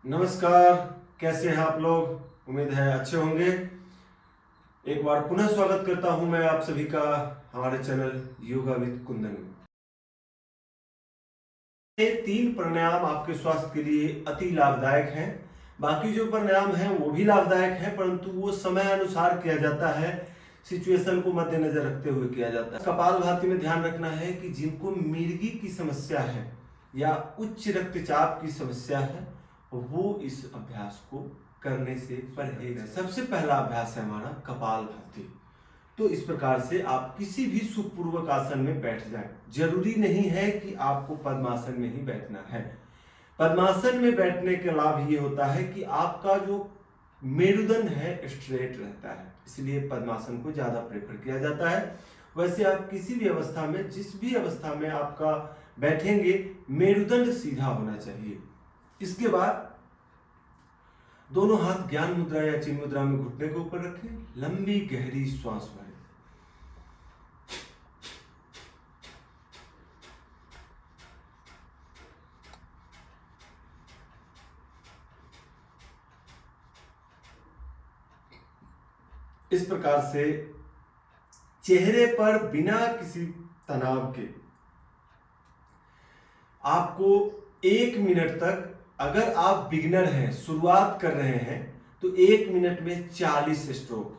नमस्कार। कैसे हैं आप लोग? उम्मीद है अच्छे होंगे। एक बार पुनः स्वागत करता हूं मैं आप सभी का हमारे चैनल योगा विद कुंदन में। ये 3 प्राणायाम आपके स्वास्थ्य के लिए अति लाभदायक हैं। बाकी जो प्राणायाम हैं वो भी लाभदायक हैं, परंतु वो समय अनुसार किया जाता है, सिचुएशन को मद्देनजर रखते हुए किया जाता है। कपालभाति में ध्यान रखना है कि जिनको मिर्गी की समस्या है या उच्च रक्तचाप की समस्या है वो इस अभ्यास को करने से परहेज है। सबसे पहला अभ्यास है हमारा कपालभाति। तो इस प्रकार से आप किसी भी सुखपूर्वक आसन में बैठ जाएं। जरूरी नहीं है कि आपको पद्मासन में ही बैठना है। पद्मासन में बैठने का लाभ ये होता है कि आपका जो मेरुदंड है स्ट्रेट रहता है, इसलिए पद्मासन को ज्यादा प्रेफर किया जाता है। वैसे आप किसी भी अवस्था में, जिस भी अवस्था में आपका बैठेंगे, मेरुदंड सीधा होना चाहिए। इसके बाद दोनों हाथ ज्ञान मुद्रा या चिन्ह मुद्रा में घुटने के ऊपर रखें। लंबी गहरी श्वास भरें। इस प्रकार से चेहरे पर बिना किसी तनाव के आपको 1 मिनट तक, अगर आप बिगिनर हैं, शुरुआत कर रहे हैं, तो 1 मिनट में 40 स्ट्रोक,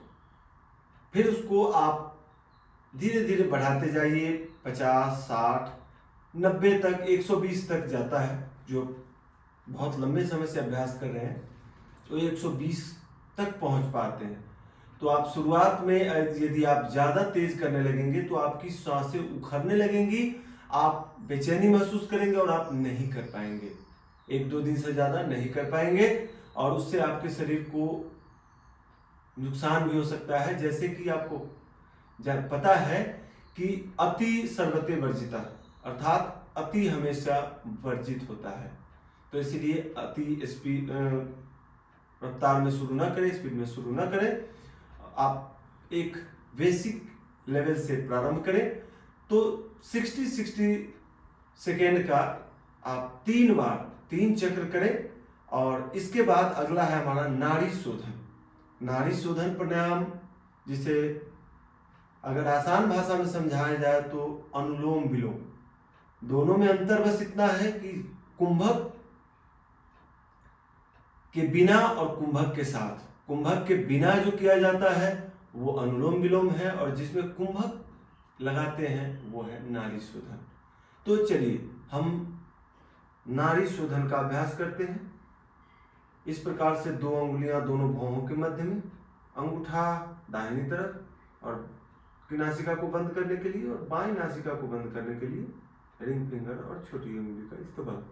फिर उसको आप धीरे धीरे बढ़ाते जाइए। 50, 60, 90 तक, 120 तक जाता है। जो बहुत लंबे समय से अभ्यास कर रहे हैं तो 120 तक पहुंच पाते हैं। तो आप शुरुआत में यदि आप ज्यादा तेज करने लगेंगे तो आपकी सांसें उखड़ने लगेंगी, आप बेचैनी महसूस करेंगे और आप नहीं कर पाएंगे। 1-2 दिन से ज्यादा नहीं कर पाएंगे और उससे आपके शरीर को नुकसान भी हो सकता है। जैसे कि आपको पता है कि अति सर्वते वर्जिता, अर्थात अति हमेशा वर्जित होता है। तो इसीलिए अति स्पीड रफ्तार में शुरू ना करें, स्पीड में शुरू ना करें। आप एक बेसिक लेवल से प्रारंभ करें। तो 60 सेकेंड का आप 3 बार 3 चक्र करें। और इसके बाद अगला है हमारा नाड़ी शोधन। नाड़ी शोधन प्राणायाम, जिसे अगर आसान भाषा में समझाया जाए तो अनुलोम विलोम। दोनों में अंतर बस इतना है कि कुंभक के बिना और कुंभक के साथ। कुंभक के बिना जो किया जाता है वो अनुलोम विलोम है, और जिसमें कुंभक लगाते हैं वो है नाड़ी शोधन। तो चलिए हम नाड़ी शोधन का अभ्यास करते हैं। इस प्रकार से 2 अंगुलियां दोनों भौहों के मध्य में, अंगूठा दाहिनी तरफ और की नासिका को बंद करने के लिए, और बाईं नासिका को बंद करने के लिए रिंग फिंगर और छोटी उंगली का इस्तेमाल।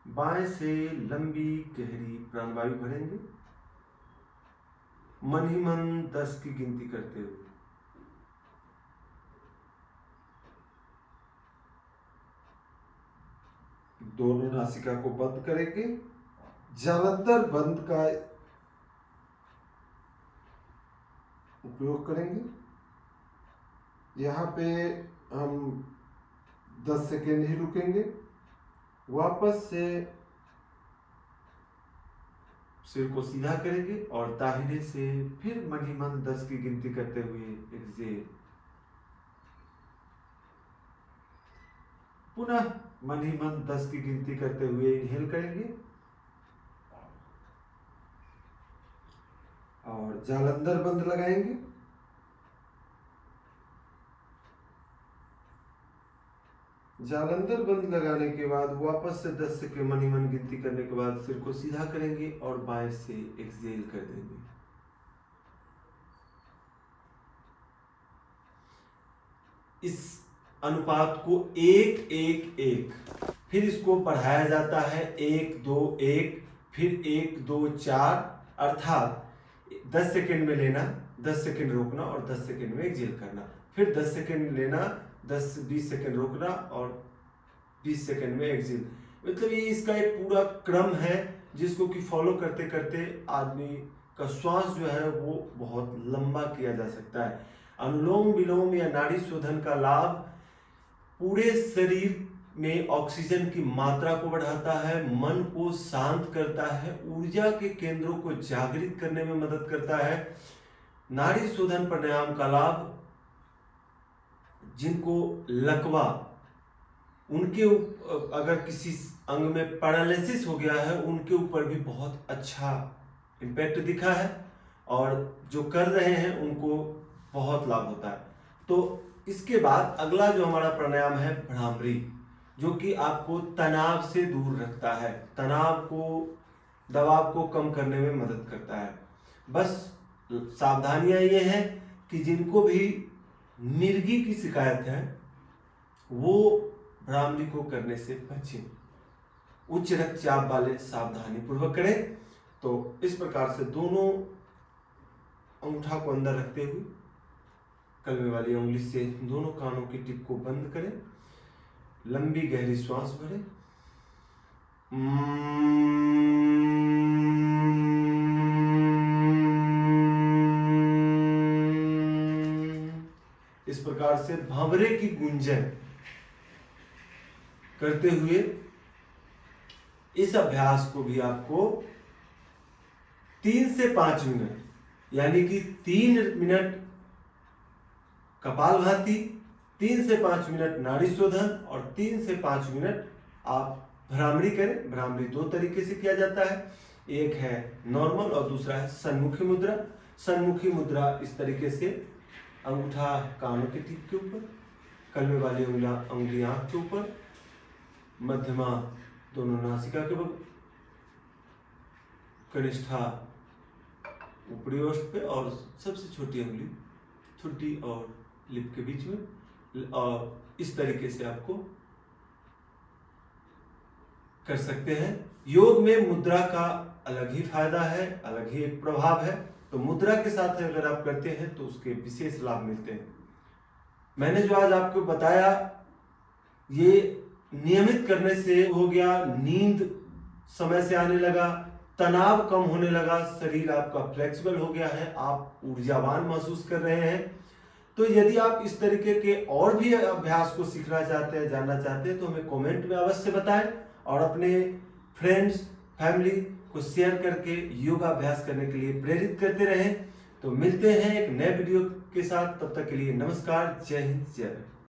बाएं से लंबी गहरी प्राणवायु भरेंगे, मन ही मन 10 की गिनती करते हुए। दोनों नासिका को बंद करेंगे। जालंधर बंद का उपयोग करेंगे। यहाँ पे हम 10 सेकेंड ही रुकेंगे। वापस से सिर को सीधा करेंगे और दाहिने से फिर मन ही मन 10 की गिनती करते हुए एक्सहेल। पुनः मन ही मन 10 की गिनती करते हुए इनहेल करेंगे और जालंधर बंद लगाएंगे। जालंधर बंद लगाने के बाद वापस से 10 सेकेंड मन ही मन गिनती करने के बाद सिर को सीधा करेंगे और बाएं से एक्सहेल कर देंगे। इस अनुपात को 1-1-1, फिर इसको बढ़ाया जाता है 1-2-1, फिर 1-2-4, अर्थात 10 सेकेंड में लेना, 10 सेकेंड रोकना और 10 सेकेंड में एक्सहेल करना, फिर 10 सेकेंड लेना, 10-20 सेकेंड रोकना और 20 सेकेंड में एक्सहेल। मतलब ये इसका एक पूरा क्रम है जिसको कि फॉलो करते करते आदमी का श्वास जो है वो बहुत लंबा किया जा सकता है। अनुलोम विलोम या नाड़ी शोधन का लाभ पूरे शरीर में ऑक्सीजन की मात्रा को बढ़ाता है, मन को शांत करता है, ऊर्जा के केंद्रों को जागृत करने में मदद करता है। नाड़ी शोधन प्राणायाम का लाभ जिनको लकवा, उनके अगर किसी अंग में पैरालिसिस हो गया है उनके ऊपर भी बहुत अच्छा इम्पैक्ट दिखा है, और जो कर रहे हैं उनको बहुत लाभ होता है। तो इसके बाद अगला जो हमारा प्राणायाम है भ्रामरी, जो कि आपको तनाव से दूर रखता है, तनाव को, दबाव को कम करने में मदद करता है। बस सावधानियां ये हैं कि जिनको भी मिर्गी की शिकायत है वो भ्रामरी को करने से बचें। उच्च रक्तचाप वाले सावधानी पूर्वक करें। तो इस प्रकार से दोनों अंगूठा को अंदर रखते हुए कलमे वाली उंगली से दोनों कानों की टिप को बंद करें, लंबी गहरी श्वास भरें। इस प्रकार से भंवरे की गुंजन करते हुए इस अभ्यास को भी आपको 3 से 5 मिनट, यानी कि 3 मिनट कपालभाति, 3 से 5 मिनट नाड़ी शोधन और 3 से 5 मिनट आप भ्रामरी करें। भ्रामरी 2 तरीके से किया जाता है, एक है नॉर्मल और दूसरा है सन्मुखी मुद्रा। सन्मुखी मुद्रा इस तरीके से अंगूठा कानों के टिप के ऊपर, कलमे वाली उंगली आंख के ऊपर, मध्यमा दोनों नासिका के बगल, कनिष्ठा ऊपरी ओष्ठ पे, और सबसे छोटी उंगली ठुड्डी और लिप के बीच में, और इस तरीके से आपको कर सकते हैं। योग में मुद्रा का अलग ही फायदा है, अलग ही एक प्रभाव है। तो मुद्रा के साथ अगर आप करते हैं तो उसके विशेष लाभ मिलते हैं। मैंने जो आज आपको बताया ये नियमित करने से हो गया, नींद समय से आने लगा, तनाव कम होने लगा, शरीर आपका फ्लेक्सिबल हो गया है, आप ऊर्जावान महसूस कर रहे हैं। तो यदि आप इस तरीके के और भी अभ्यास को सीखना चाहते हैं, जानना चाहते हैं, तो हमें कमेंट में अवश्य बताएं और अपने फ्रेंड्स, फैमिली को शेयर करके योगा अभ्यास करने के लिए प्रेरित करते रहें। तो मिलते हैं एक नए वीडियो के साथ, तब तक के लिए नमस्कार, जय हिंद, जय भारत।